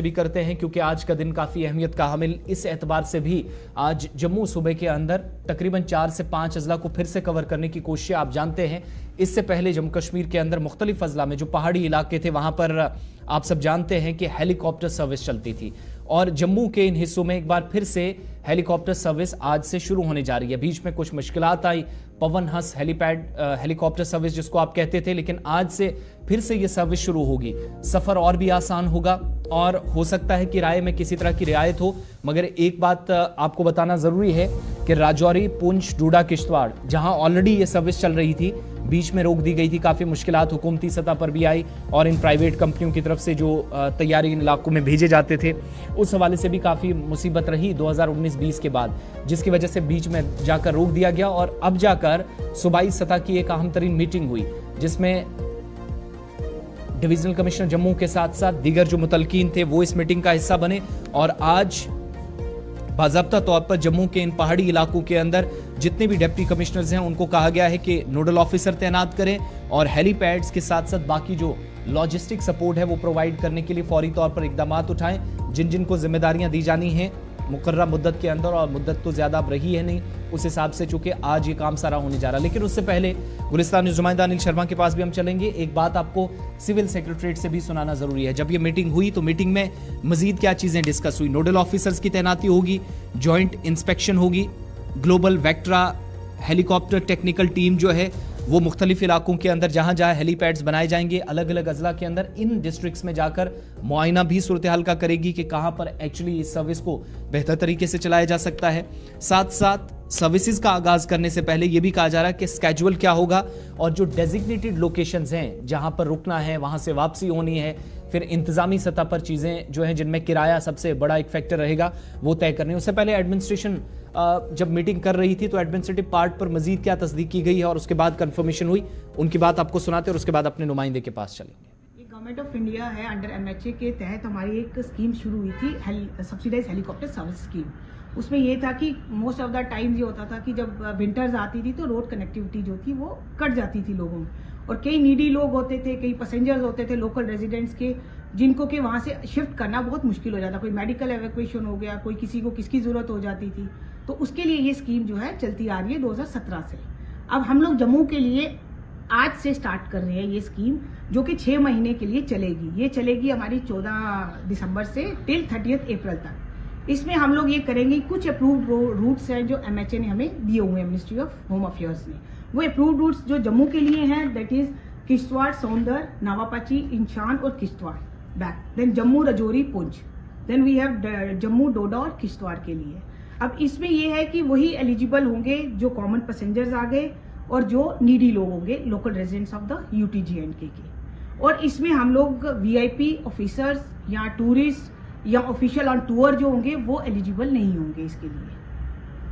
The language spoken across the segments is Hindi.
भी करते हैं क्योंकि आज का दिन काफी अहमियत का हामिल इस एतबार से भी आज जम्मू सूबे के अंदर तकरीबन 4 से 5 अजला को फिर से कवर करने की कोशिश आप जानते हैं। इससे पहले जम्मू कश्मीर के अंदर मुख्तलिफ अजला में जो पहाड़ी इलाके थे वहां पर आप सब जानते हैं कि हेलीकॉप्टर सर्विस चलती थी और जम्मू के इन हिस्सों में एक बार फिर से हेलीकॉप्टर सर्विस आज से शुरू होने जा रही है। बीच में कुछ मुश्किलात आई, Pawan Hans helipad helicopter service जिसको आप कहते थे, लेकिन आज से फिर से ये सर्विस शुरू होगी। सफर और भी आसान होगा और हो सकता है किराए में किसी तरह की रियायत हो, मगर एक बात आपको बताना जरूरी है कि राजौरी, पुंछ, डोडा, किश्तवाड़ जहां ऑलरेडी ये सर्विस चल रही थी, बीच में रोक दी गई थी। काफी मुश्किलात हुकूमती सतह पर भी आई और इन प्राइवेट कंपनियों की तरफ से जो तैयारी इन इलाकों में भेजे जाते थे उस हवाले से भी काफी मुसीबत रही 2019-20 के बाद, जिसकी वजह से बीच में जाकर रोक दिया गया और अब जाकर सूबाई सतह की एक अहम तरीन मीटिंग हुई जिसमें डिविजनल कमिश्नर जम्मू के साथ साथ दीगर जो मुतलकीन थे वो इस मीटिंग का हिस्सा बने और आज बाज़ाब्ता तौर पर जम्मू के इन पहाड़ी इलाकों के अंदर जितने भी डिप्टी कमिश्नर्स हैं उनको कहा गया है कि नोडल ऑफिसर तैनात करें और हेलीपैड्स के साथ साथ बाकी जो लॉजिस्टिक सपोर्ट है वो प्रोवाइड करने के लिए फौरी तौर पर इकदाम उठाएं। जिन जिन को जिम्मेदारियां दी जानी हैं मुकर्रर मुद्दत के अंदर, और मुद्दत तो ज्यादा अब रही है नहीं उस हिसाब से, चूंकि आज ये काम सारा होने जा रहा है। लेकिन उससे पहले गुलिस्तान न्यूज़ नुमाइंदा अनिल शर्मा के पास भी हम चलेंगे। एक बात आपको सिविल सेक्रेटरीट से भी सुनाना जरूरी है। जब ये मीटिंग हुई तो मीटिंग में मजीद क्या चीजें डिस्कस हुई? नोडल ऑफिसर्स की तैनाती होगी, जॉइंट इंस्पेक्शन होगी, global Vectra helicopter technical team जो है वो मुख्तलिफ इलाकों के अंदर जहां जहां हेलीपैड्स बनाए जाएंगे अलग अलग अजला के अंदर इन डिस्ट्रिक्ट्स में जाकर मुआयना भी सूरत हाल का करेगी कि कहां पर एक्चुअली इस सर्विस को बेहतर तरीके से चलाया जा सकता है। साथ साथ सर्विसेज का आगाज करने से पहले यह भी कहा जा रहा है कि स्केड्यूल क्या होगा और जो डेजिग्नेटेड लोकेशंस हैं जहां पर रुकना है, वहां से वापसी होनी है, फिर इंतजामी सतह पर चीजें जो हैं जिनमें किराया सबसे बड़ा एक फैक्टर रहेगा वो तय करनी है। उससे पहले एडमिनिस्ट्रेशन जब मीटिंग कर रही थी तो एडमिनिस्ट्रेटिव पार्ट पर मजीद क्या तस्दीक की गई है और उसके बाद कंफर्मेशन हुई, उनकी बात आपको सुनाते और उसके बाद अपने नुमाइंदे के पास चलेंगे। गवर्नमेंट ऑफ इंडिया है, अंडर एमएचए के तहत हमारी एक स्कीम शुरू हुई थी, सब्सिडाइज हेलीकॉप्टर सर्विस स्कीम। उसमें ये था कि मोस्ट ऑफ द टाइम ये होता था कि जब विंटर्स आती थी तो रोड कनेक्टिविटी जो थी वो कट जाती थी लोगों में, और कई नीडी लोग होते थे, कई पैसेंजर्स होते थे लोकल रेजिडेंट्स के, जिनको कि वहाँ से शिफ्ट करना बहुत मुश्किल हो जाता। कोई मेडिकल एवैक्यूएशन हो गया, कोई किसी को किसकी ज़रूरत हो जाती थी, तो उसके लिए ये स्कीम जो है चलती आ रही है 2017 से। अब हम लोग जम्मू के लिए आज से स्टार्ट कर रहे हैं ये स्कीम, जो कि 6 महीने के लिए चलेगी। ये चलेगी हमारी 14 दिसंबर से टिल 30 अप्रैल तक। इसमें हम लोग ये करेंगे, कुछ अप्रूव्ड रूट्स हैं जो एमएचए ने हमें दिए हुए हैं, मिनिस्ट्री ऑफ होम अफेयर्स ने। वो अप्रूव्ड रूट्स जो जम्मू के लिए हैं दैट इज किश्तवाड़, सौंदर, नावापाची, इंशान और Kishtwar back, then Jammu, Rajouri, Poonch, then we have Jammu, Doda और किश्तवाड़ के लिए। अब इसमें यह है कि वही एलिजिबल होंगे जो कॉमन पैसेंजर्स आ गए और जो नीडी लोग होंगे, लोकल रेजिडेंट्स ऑफ द यूटीजीएंडके के। और इसमें हम लोग वीआईपी ऑफिसर्स या टूरिस्ट या ऑफिशियल ऑन टूर जो होंगे वो एलिजिबल नहीं होंगे इसके लिए।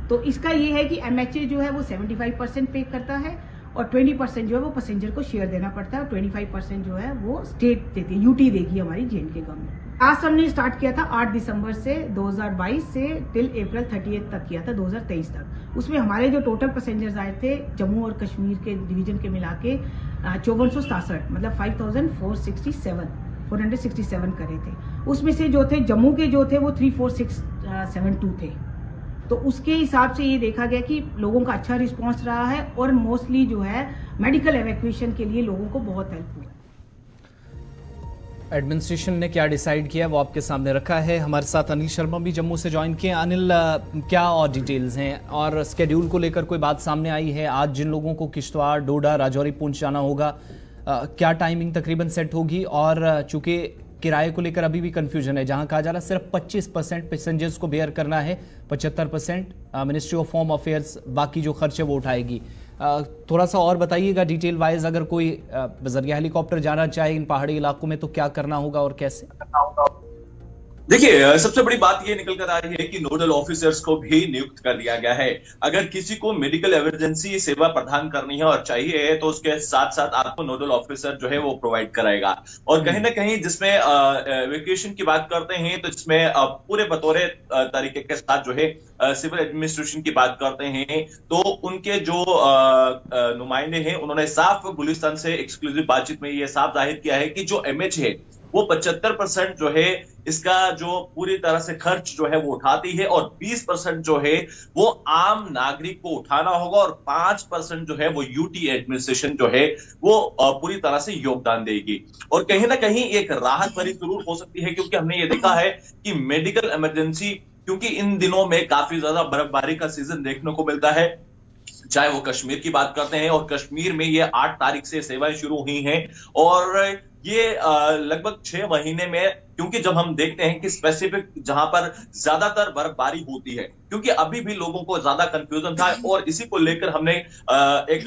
तो इसका ये है कि एमएचए जो है वो 75% पे करता है और 20% जो है वो पैसेंजर को शेयर देना पड़ता है और 25% जो है वो स्टेट देती है, यूटी देगी हमारी जेएंडके गवर्नमेंट। आज हमने स्टार्ट किया था 8 दिसंबर से 2022 से टिल अप्रैल 30 तक किया था 2023 तक। उसमें हमारे जो टोटल पैसेंजर्स आए थे जम्मू और कश्मीर के डिवीजन के मिला के 5467, मतलब 5467 करे थे। उसमें से जो थे जम्मू के जो थे वो 34672 थे। तो उसके हिसाब से ये देखा गया कि लोगों का अच्छा रिस्पांस रहा है और मोस्टली जो है मेडिकल एवैक्यूएशन के लिए लोगों को बहुत हेल्प हुआ। एडमिनिस्ट्रेशन ने क्या डिसाइड किया वो आपके सामने रखा है। हमारे साथ अनिल शर्मा भी जम्मू से ज्वाइन किए। अनिल, क्या और डिटेल्स हैं और स्केड्यूल को लेकर कोई बात सामने आई है? आज जिन लोगों को किश्तवाड़, डोडा, राजौरी, पुंछ जाना होगा क्या टाइमिंग तकरीबन सेट होगी? और चूंकि किराए को लेकर अभी भी कंफ्यूजन है, जहां कहा जा रहा है सिर्फ 25% पैसेंजर्स को बेयर करना है, 75% मिनिस्ट्री ऑफ होम अफेयर्स बाकी जो खर्च है वो उठाएगी। थोड़ा सा और बताइएगा डिटेल वाइज, अगर कोई बजरिया हेलीकॉप्टर जाना चाहे इन पहाड़ी इलाकों में तो क्या करना होगा और कैसे? देखिए, सबसे बड़ी बात ये निकल कर आ रही है कि नोडल ऑफिसर्स को भी नियुक्त कर दिया गया है। अगर किसी को मेडिकल इमरजेंसी सेवा प्रदान करनी है और चाहिए तो उसके साथ साथ आपको नोडल ऑफिसर जो है वो प्रोवाइड कराएगा। और कहीं ना कहीं जिसमें एवेक्यूएशन की बात करते हैं तो इसमें पूरे बतौरे तरीके के साथ जो है सिविल एडमिनिस्ट्रेशन की बात करते हैं तो उनके जो नुमाइंदे हैं उन्होंने साफ गुलिस्तान से एक्सक्लूसिव बातचीत में ये साफ जाहिर किया है कि जो एमएच है वो 75% जो है इसका जो पूरी तरह से खर्च जो है वो उठाती है, और 20% जो है वो आम नागरिक को उठाना होगा, और 5% जो है वो यूटी एडमिनिस्ट्रेशन जो है वो पूरी तरह से योगदान देगी। और कहीं ना कहीं एक राहत भरी जरूर हो सकती है, क्योंकि हमने ये देखा है कि मेडिकल इमरजेंसी, क्योंकि इन दिनों में काफी ज्यादा बर्फबारी का सीजन देखने को मिलता है, चाहे वो कश्मीर की बात करते हैं, और कश्मीर में ये 8 तारीख से सेवाएं शुरू हुई हैं, और ये लगभग 6 महीने में, क्योंकि जब हम देखते हैं कि स्पेसिफिक जहां पर ज्यादातर बर्फबारी होती है, क्योंकि अभी भी लोगों को ज्यादा कंफ्यूजन था, और इसी को लेकर हमने एक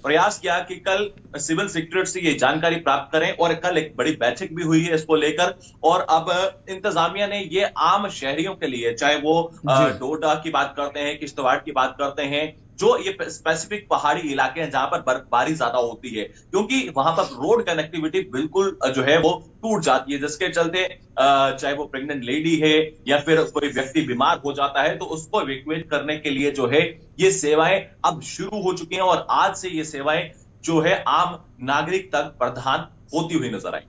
प्रयास किया कि कल सिविल सेक्रेटरी से ये जानकारी प्राप्त करें, और कल एक बड़ी बैठक भी हुई है इसको लेकर। और अब इंतजामिया ने ये आम शहरियों के लिए, चाहे वो डोडा की बात करते हैं, किश्तवाड़ की बात करते हैं, जो ये स्पेसिफिक पहाड़ी इलाके हैं जहां पर बर्फबारी ज्यादा होती है, क्योंकि वहां पर रोड कनेक्टिविटी बिल्कुल जो है वो टूट जाती है, जिसके चलते चाहे वो प्रेग्नेंट लेडी है या फिर कोई व्यक्ति बीमार हो जाता है, तो उसको इवैक्यूएट करने के लिए जो है ये सेवाएं अब शुरू हो चुकी हैं, और आज से ये सेवाएं जो है आम नागरिक तक प्रदान होती हुई नजर आई।